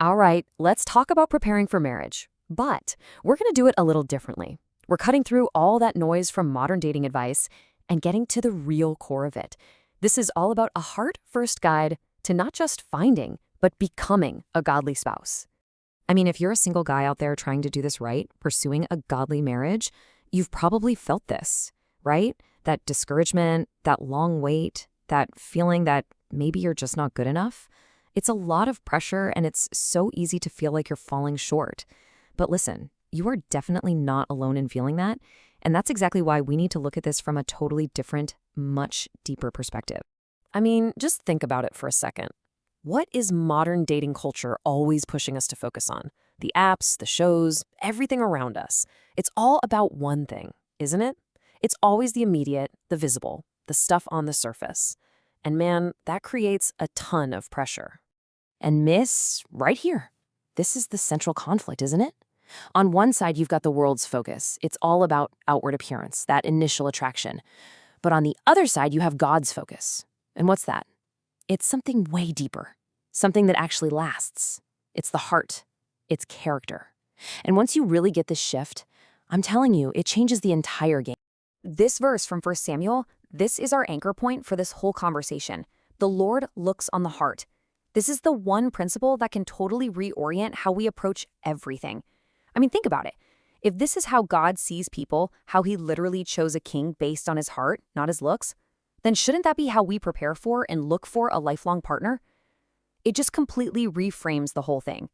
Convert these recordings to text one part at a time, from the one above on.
All right, let's talk about preparing for marriage. But we're going to do it a little differently. We're cutting through all that noise from modern dating advice and getting to the real core of it. This is all about a heart-first guide to not just finding, but becoming a godly spouse. I mean, if you're a single guy out there trying to do this right, pursuing a godly marriage, you've probably felt this, right? That discouragement, that long wait, that feeling that maybe you're just not good enough. It's a lot of pressure and it's so easy to feel like you're falling short. But listen, you are definitely not alone in feeling that. And that's exactly why we need to look at this from a totally different, much deeper perspective. I mean, just think about it for a second. What is modern dating culture always pushing us to focus on? The apps, the shows, everything around us. It's all about one thing, isn't it? It's always the immediate, the visible, the stuff on the surface. And man, that creates a ton of pressure. And miss, right here. This is the central conflict, isn't it? On one side, you've got the world's focus. It's all about outward appearance, that initial attraction. But on the other side, you have God's focus. And what's that? It's something way deeper, something that actually lasts. It's the heart. It's character. And once you really get this shift, I'm telling you, it changes the entire game. This verse from 1 Samuel, this is our anchor point for this whole conversation. The Lord looks on the heart. This is the one principle that can totally reorient how we approach everything. I mean, think about it. If this is how God sees people, how he literally chose a king based on his heart, not his looks, then shouldn't that be how we prepare for and look for a lifelong partner? It just completely reframes the whole thing.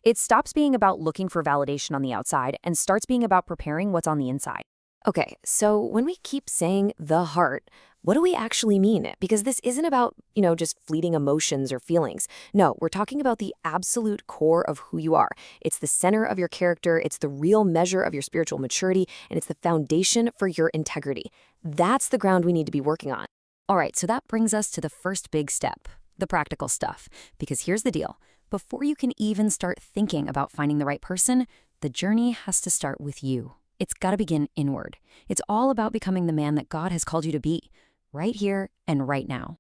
It stops being about looking for validation on the outside and starts being about preparing what's on the inside. Okay, so when we keep saying the heart, what do we actually mean? Because this isn't about, just fleeting emotions or feelings. No, we're talking about the absolute core of who you are. It's the center of your character, it's the real measure of your spiritual maturity, and it's the foundation for your integrity. That's the ground we need to be working on. All right, so that brings us to the first big step, the practical stuff. Because here's the deal. Before you can even start thinking about finding the right person, the journey has to start with you. It's got to begin inward. It's all about becoming the man that God has called you to be, right here and right now.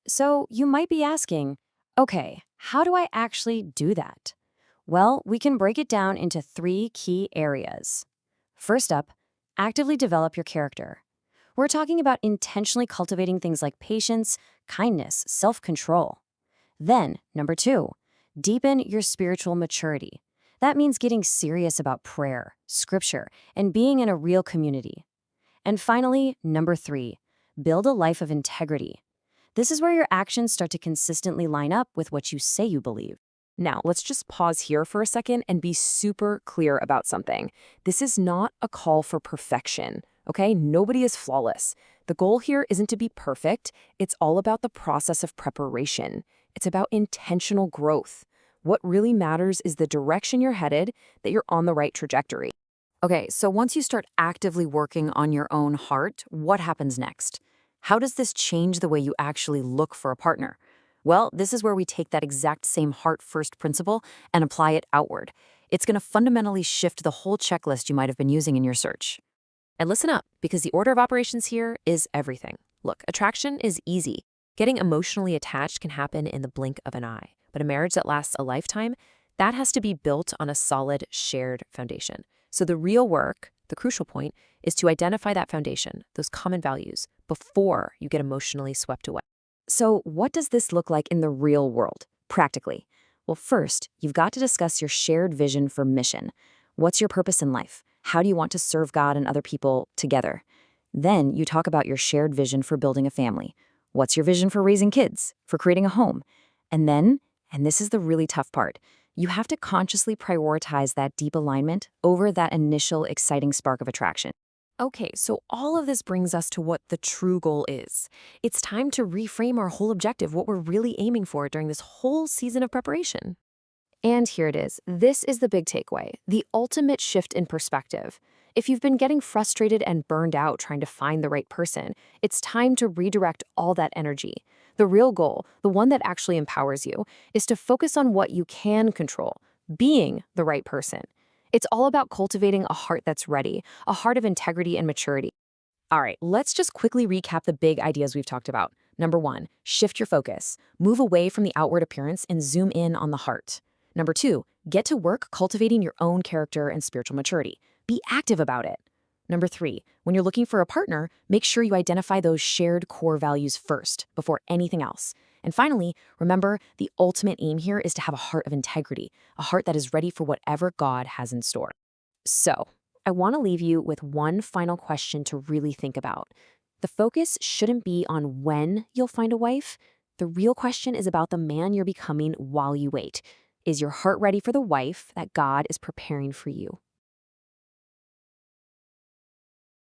So you might be asking, okay, how do I actually do that? Well, we can break it down into 3 key areas. First up, actively develop your character. We're talking about intentionally cultivating things like patience, kindness, self-control. Then, number 2, deepen your spiritual maturity. That means getting serious about prayer, scripture, and being in a real community. And finally, number 3, build a life of integrity. This is where your actions start to consistently line up with what you say you believe. Now, let's just pause here for a second and be super clear about something. This is not a call for perfection, okay? Nobody is flawless. The goal here isn't to be perfect. It's all about the process of preparation. It's about intentional growth. What really matters is the direction you're headed, that you're on the right trajectory. Okay, so once you start actively working on your own heart, what happens next? How does this change the way you actually look for a partner? Well, this is where we take that exact same heart-first principle and apply it outward. It's going to fundamentally shift the whole checklist you might have been using in your search. And listen up, because the order of operations here is everything. Look, attraction is easy. Getting emotionally attached can happen in the blink of an eye. But a marriage that lasts a lifetime, that has to be built on a solid, shared foundation. So the real work, the crucial point, is to identify that foundation, those common values, before you get emotionally swept away. So what does this look like in the real world, practically? Well, first, you've got to discuss your shared vision for mission. What's your purpose in life? How do you want to serve God and other people together? Then you talk about your shared vision for building a family. What's your vision for raising kids, for creating a home? And then, and this is the really tough part, you have to consciously prioritize that deep alignment over that initial exciting spark of attraction. Okay, so all of this brings us to what the true goal is. It's time to reframe our whole objective, what we're really aiming for during this whole season of preparation. And here it is. This is the big takeaway, the ultimate shift in perspective. If you've been getting frustrated and burned out trying to find the right person, it's time to redirect all that energy. The real goal, the one that actually empowers you, is to focus on what you can control, being the right person. It's all about cultivating a heart that's ready, a heart of integrity and maturity. All right, let's just quickly recap the big ideas we've talked about. Number 1, shift your focus. Move away from the outward appearance and zoom in on the heart. Number 2, get to work cultivating your own character and spiritual maturity. Be active about it. Number 3, when you're looking for a partner, make sure you identify those shared core values first, before anything else. And finally, remember, the ultimate aim here is to have a heart of integrity, a heart that is ready for whatever God has in store. So, I want to leave you with one final question to really think about. The focus shouldn't be on when you'll find a wife. The real question is about the man you're becoming while you wait. Is your heart ready for the wife that God is preparing for you?